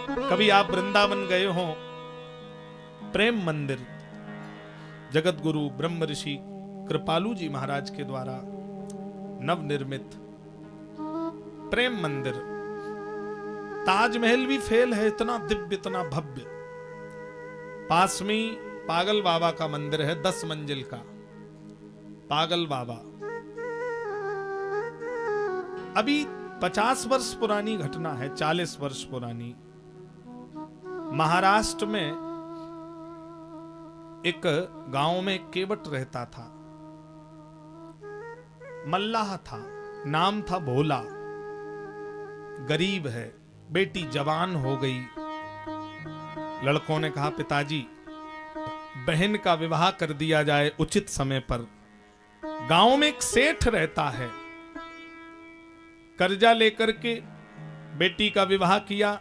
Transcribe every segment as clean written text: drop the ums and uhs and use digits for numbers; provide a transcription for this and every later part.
कभी आप वृंदावन गए हो, प्रेम मंदिर जगत गुरु ब्रह्म ऋषि कृपालु जी महाराज के द्वारा नवनिर्मित प्रेम मंदिर, ताजमहल भी फेल है, इतना दिव्य इतना भव्य। पास में पागल बाबा का मंदिर है, 10 मंजिल का पागल बाबा। अभी 50 वर्ष पुरानी घटना है, 40 वर्ष पुरानी। महाराष्ट्र में एक गांव में एक केवट रहता था, मल्लाह था, नाम था भोला। गरीब है, बेटी जवान हो गई। लड़कों ने कहा पिताजी बहन का विवाह कर दिया जाए उचित समय पर। गांव में एक सेठ रहता है, कर्जा लेकर के बेटी का विवाह किया।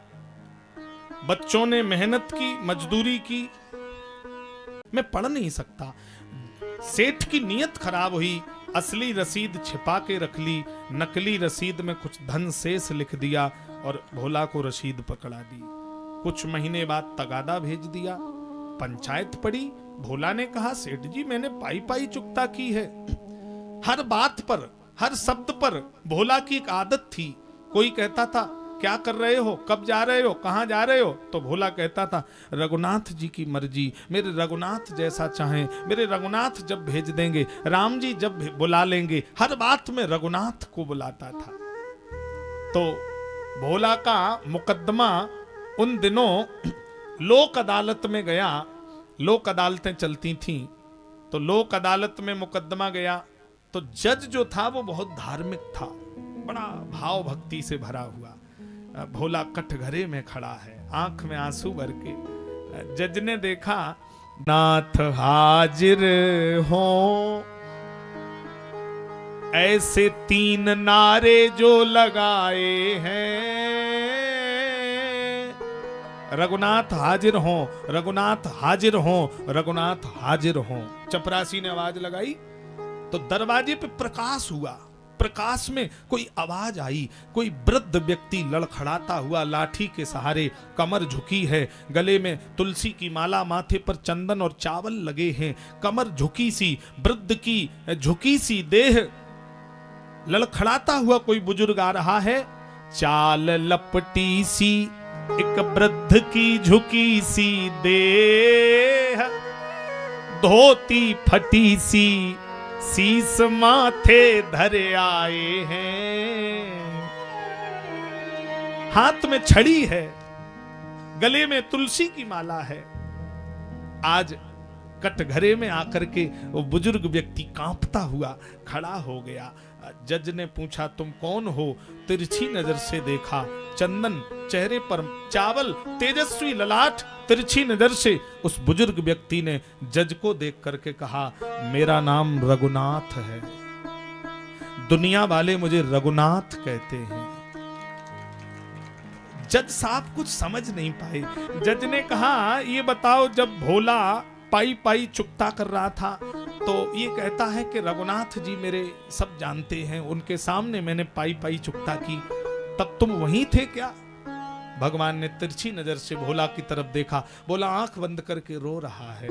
बच्चों ने मेहनत की, मजदूरी की। मैं पढ़ नहीं सकता। सेठ की नीयत खराब हुई, असली रसीद छिपा के रख ली, नकली रसीद में कुछ धन शेष लिख दिया और भोला को रसीद पकड़ा दी। कुछ महीने बाद तगादा भेज दिया, पंचायत पड़ी। भोला ने कहा सेठ जी मैंने पाई पाई चुकता की है। हर बात पर, हर शब्द पर भोला की एक आदत थी। कोई कहता था क्या कर रहे हो, कब जा रहे हो, कहां जा रहे हो, तो भोला कहता था रघुनाथ जी की मर्जी, मेरे रघुनाथ जैसा चाहें, मेरे रघुनाथ जब भेज देंगे, राम जी जब बुला लेंगे। हर बात में रघुनाथ को बुलाता था। तो भोला का मुकदमा उन दिनों लोक अदालत में गया। लोक अदालतें चलती थीं, तो लोक अदालत में मुकदमा गया। तो जज जो था वो बहुत धार्मिक था, बड़ा भाव भक्ति से भरा हुआ। भोला कटघरे में खड़ा है, आंख में आंसू भर के। जज ने देखा नाथ हाजिर हो, ऐसे 3 नारे जो लगाए हैं, रघुनाथ हाजिर हो, रघुनाथ हाजिर हो, रघुनाथ हाजिर हो। चपरासी ने आवाज लगाई तो दरवाजे पे प्रकाश हुआ। प्रकाश में कोई आवाज आई। कोई वृद्ध व्यक्ति लड़खड़ाता हुआ लाठी के सहारे, कमर झुकी है, गले में तुलसी की माला, माथे पर चंदन और चावल लगे हैं, कमर झुकी सी, वृद्ध की झुकी सी देह, लड़खड़ाता हुआ कोई बुजुर्ग आ रहा है। चाल लपटी सी एक वृद्ध की झुकी सी देह, धोती फटी सी, शीस माथे धरे आए हैं। हाथ में छड़ी है, गले में तुलसी की माला है। आज कटघरे में आकर के वो बुजुर्ग व्यक्ति कांपता हुआ खड़ा हो गया। जज ने पूछा तुम कौन हो? तिरछी नजर से देखा, चंदन चेहरे पर, चावल, तेजस्वी ललाट। तिरछी नजर से उस बुजुर्ग व्यक्ति ने जज को देख करके कहा मेरा नाम रघुनाथ है, दुनिया वाले मुझे रघुनाथ कहते हैं। जज साहब कुछ समझ नहीं पाए। जज ने कहा ये बताओ, जब भोला पाई पाई चुकता कर रहा था तो ये कहता है कि रघुनाथ जी मेरे सब जानते हैं, उनके सामने मैंने पाई पाई चुकता की, तब तुम वहीं थे क्या? भगवान ने तिरछी नजर से भोला की तरफ देखा। बोला आंख बंद करके रो रहा है।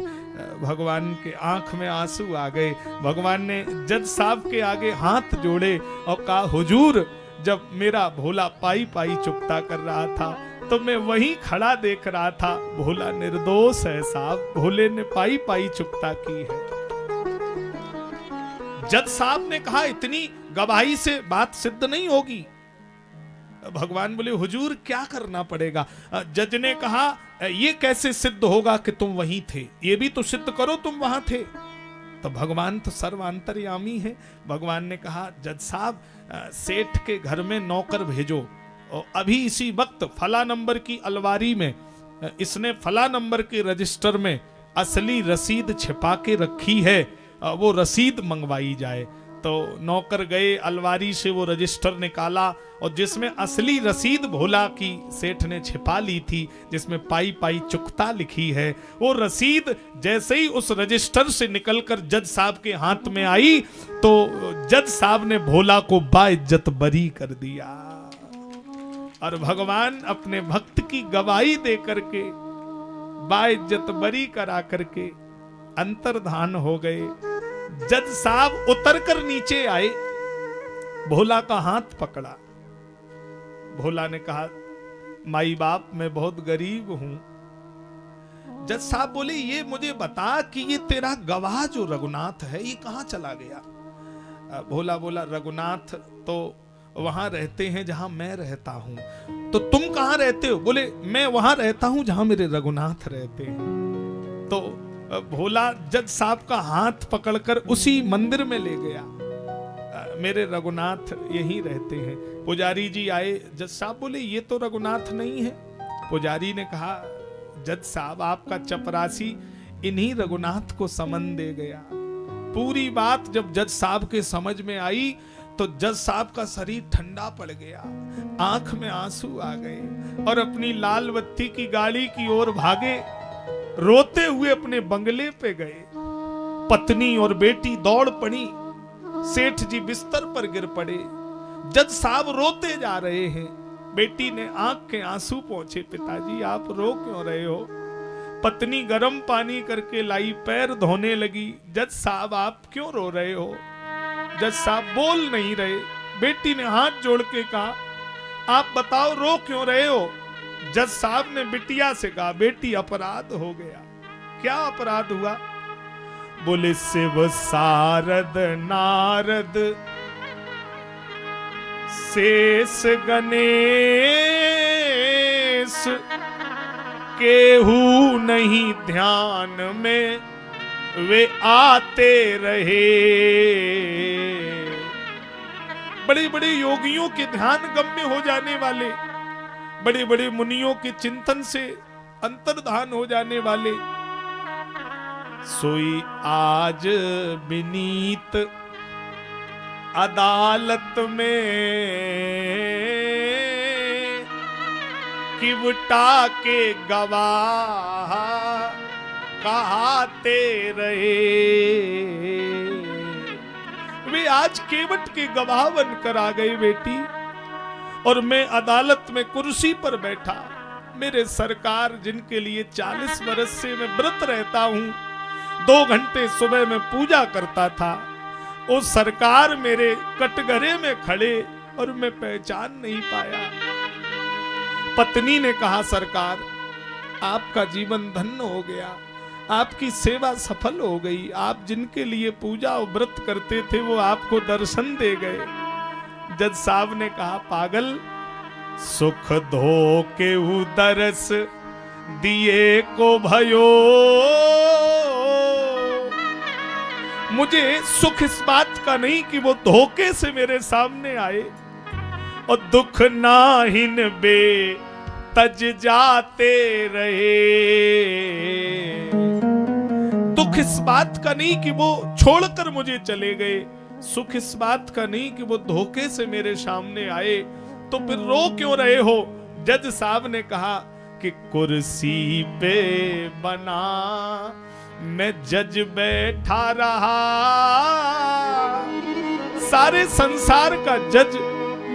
भगवान के आंख में आंसू आ गए। भगवान ने जज साहब के आगे हाथ जोड़े और कहा हुजूर, जब मेरा भोला पाई पाई चुकता कर रहा था तो मैं वहीं खड़ा देख रहा था। भोला निर्दोष है साहब, भोले ने पाई पाई चुकता की है। जज साहब ने कहा इतनी गवाही से बात सिद्ध नहीं होगी। भगवान बोले हुजूर क्या करना पड़ेगा? जज ने कहा ये कैसे सिद्ध होगा कि तुम वहीं थे, ये भी तो सिद्ध करो तुम वहां थे। तो भगवान तो सर्वांतर्यामी है। भगवान ने कहा जज साहब सेठ के घर में नौकर भेजो, और अभी इसी वक्त फला नंबर की अलमारी में इसने फला नंबर के रजिस्टर में असली रसीद छिपा के रखी है, वो रसीद मंगवाई जाए। तो नौकर गए, अलमारी से वो रजिस्टर निकाला और जिसमें असली रसीद भोला की सेठ ने छिपा ली थी, जिसमें पाई पाई चुकता लिखी है, वो रसीद जैसे ही उस रजिस्टर से निकलकर जज साहब के हाथ में आई तो जज साहब ने भोला को बाइज्जत बरी कर दिया। और भगवान अपने भक्त की गवाही दे करके बाइज्जत बरी करा करके अंतर्धान हो गए। जज साहब उतर कर नीचे आए, भोला का हाथ पकड़ा। भोला ने कहा, माई बाप मैं बहुत गरीब हूं। जज साहब बोले, ये मुझे बता कि ये तेरा गवाह जो रघुनाथ है ये कहां चला गया? भोला बोला, रघुनाथ तो वहां रहते हैं जहां मैं रहता हूं। तो तुम कहां रहते हो? बोले, मैं वहां रहता हूं जहां मेरे रघुनाथ रहते हैं। तो भोला जज साहब का हाथ पकड़कर उसी मंदिर में ले गया। मेरे रघुनाथ यहीं रहते हैं। पुजारी जी आए, जज साहब बोले, ये तो रघुनाथ नहीं है। पुजारी ने कहा, जज साहब आपका चपरासी इन्हीं रघुनाथ को समन दे गया। पूरी बात जब जज साहब के समझ में आई तो जज साहब का शरीर ठंडा पड़ गया, आंख में आंसू आ गए और अपनी लाल बत्ती की गाड़ी की ओर भागे। रोते हुए अपने बंगले पे गए। पत्नी और बेटी दौड़ पड़ी। सेठ जी बिस्तर पर गिर पड़े। जज साहब रोते जा रहे हैं। बेटी ने आंख के आंसू पोंछे, पिताजी आप रो क्यों रहे हो? पत्नी गर्म पानी करके लाई, पैर धोने लगी। जज साहब आप क्यों रो रहे हो? जज साहब बोल नहीं रहे। बेटी ने हाथ जोड़ के कहा, आप बताओ रो क्यों रहे हो? जज साहब ने बिटिया से कहा, बेटी अपराध हो गया। क्या अपराध हुआ? बोले, शिव सारद नारद शेष गणेश केहू नहीं ध्यान में वे आते रहे। बड़े बड़े योगियों के ध्यान गम्य हो जाने वाले, बड़े बड़े मुनियों के चिंतन से अंतर्धान हो जाने वाले, सोई आज विनीत अदालत में किवटा के गवाह कहाते रहे। वे आज केवट के गवाह बनकर आ गए बेटी, और मैं अदालत में कुर्सी पर बैठा। मेरे सरकार जिनके लिए 40 वर्ष से मैं व्रत रहता हूं, 2 घंटे सुबह में पूजा करता था, वो सरकार मेरे कटघरे में खड़े और मैं पहचान नहीं पाया। पत्नी ने कहा, सरकार आपका जीवन धन्य हो गया, आपकी सेवा सफल हो गई। आप जिनके लिए पूजा और व्रत करते थे वो आपको दर्शन दे गए। जज साहब ने कहा, पागल, सुख धो के उदरस दिए को भयो। मुझे सुख इस बात का नहीं कि वो धोखे से मेरे सामने आए, और दुख नाहिन बे तज जाते रहे। दुख इस बात का नहीं कि वो छोड़कर मुझे चले गए, सुख इस बात का नहीं कि वो धोखे से मेरे सामने आए, तो फिर रो क्यों रहे हो? जज साहब ने कहा कि कुर्सी पे बना मैं जज बैठा रहा, सारे संसार का जज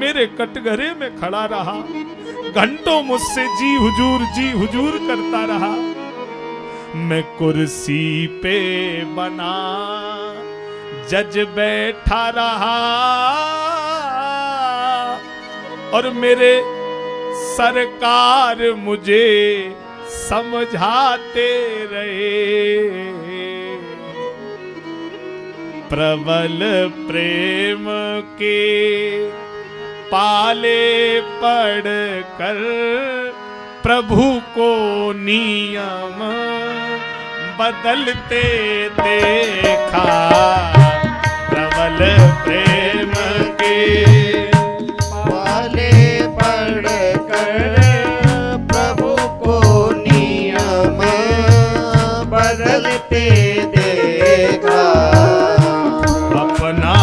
मेरे कटघरे में खड़ा रहा, घंटों मुझसे जी हुजूर करता रहा। मैं कुर्सी पे बना जज बैठा रहा, और मेरे सरकार मुझे समझाते रहे। प्रबल प्रेम के पाले पड़ कर प्रभु को नियम बदलते देखा। प्रबल प्रेम के पाले पड़ कर प्रभु को नियम बदलते देखा। अपना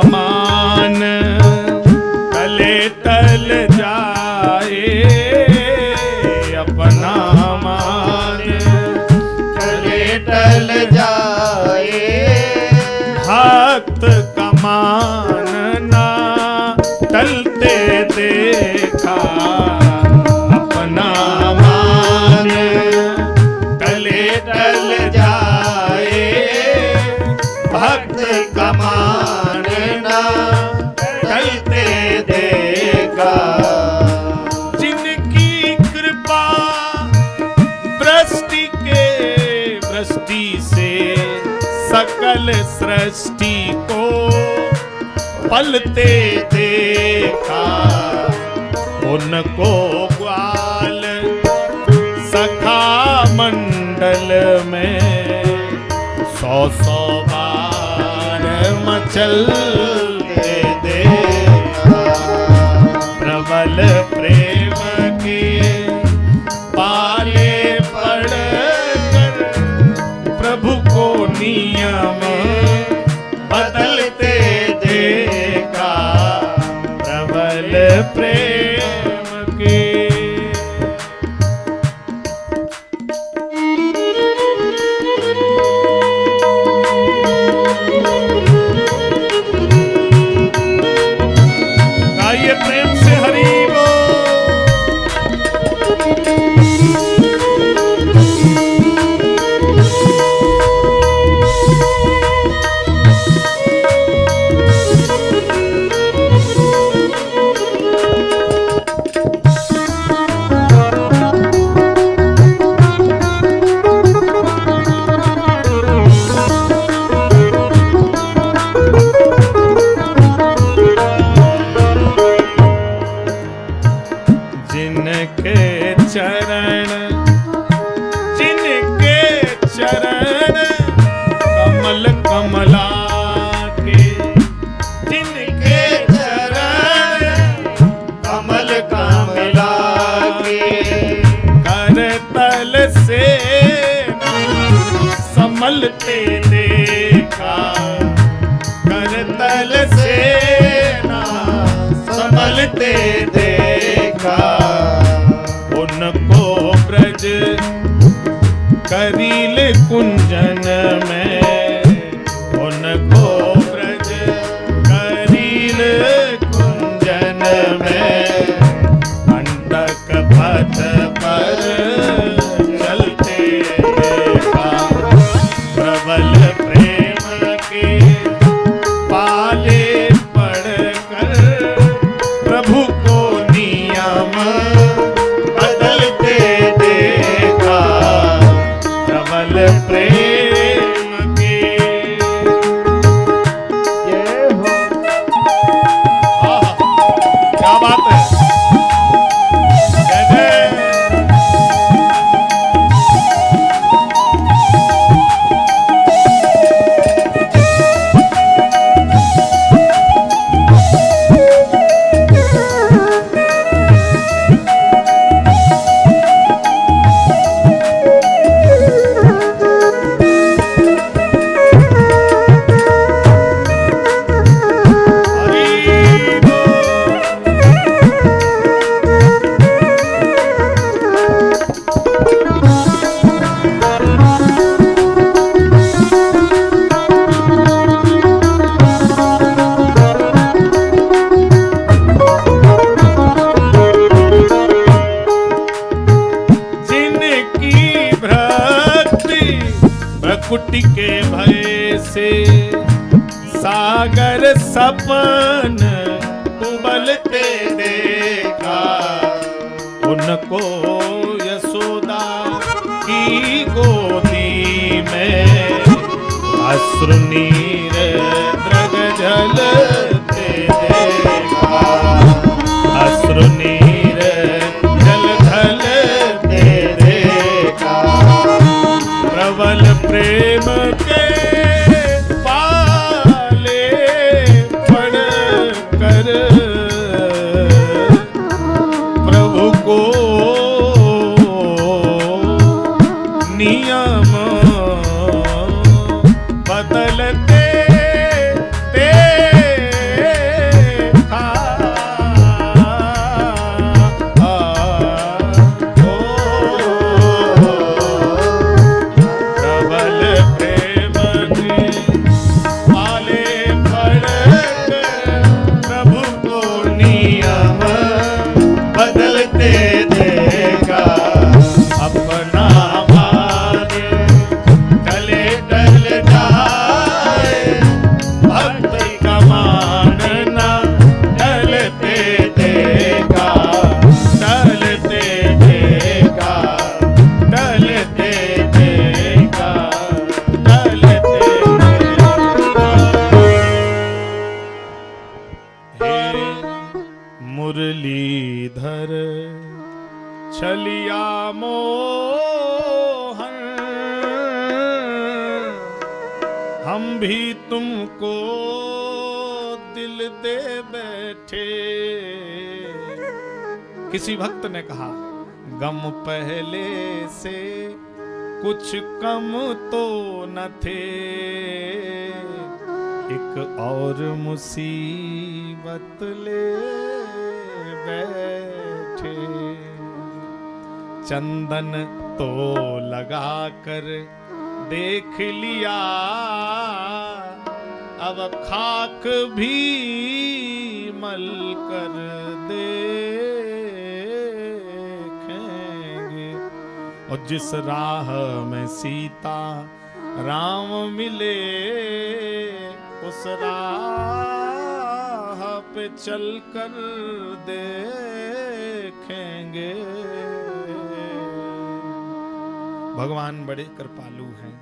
मान तले टल जाए, अपना मान तले टल जाए। भक्त का मान ना टलते देखा। सकल सृष्टि को पलते देखा, उनको ग्वाल सखा मंडल में 100 बार मचलते देखा। प्रबल प्रेम के पाले पड़कर प्रभु को नियम बदलते देखा। प्रबल प्रेम के गाइए प्रेम से हरि बोल। जिनके चरण कमल कमला के, जिनके चरण कमल कमला के करतल से संभलते देखा। करतल से संभलते देखा। उनको ब्रज करील कुंजन में, उनको ब्रज करील कुंजन में अंडक पथ पर चलते देखा। प्रबल प्रेम के पाले पड़कर प्रभु को नियम बदलते देखा। प्रबल प्रेम के जय हो। आहा, क्या बात है। जय जय। हरि बोल। जिनकी भक्ति भकुटि के भय से सागर सपन उबलते देखा। उनको यशोदा की गोदी में अश्रु नीर द्रग जलते देखा। अश्रु नीर जल ढलते देखा। प्रबल प्रेम के पाले पड़ कर प्रभु को नियम बदलते मोहन, हम भी तुमको दिल दे बैठे। किसी भक्त ने कहा, गम पहले से कुछ कम तो न थे, एक और मुसीबत ले बैठे। चंदन तो लगा कर देख लिया, अब खाक भी मल कर देखेंगे। और जिस राह में सीता राम मिले, उस राह पे चल कर देखेंगे। भगवान बड़े कृपालु हैं,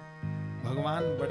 भगवान बड़े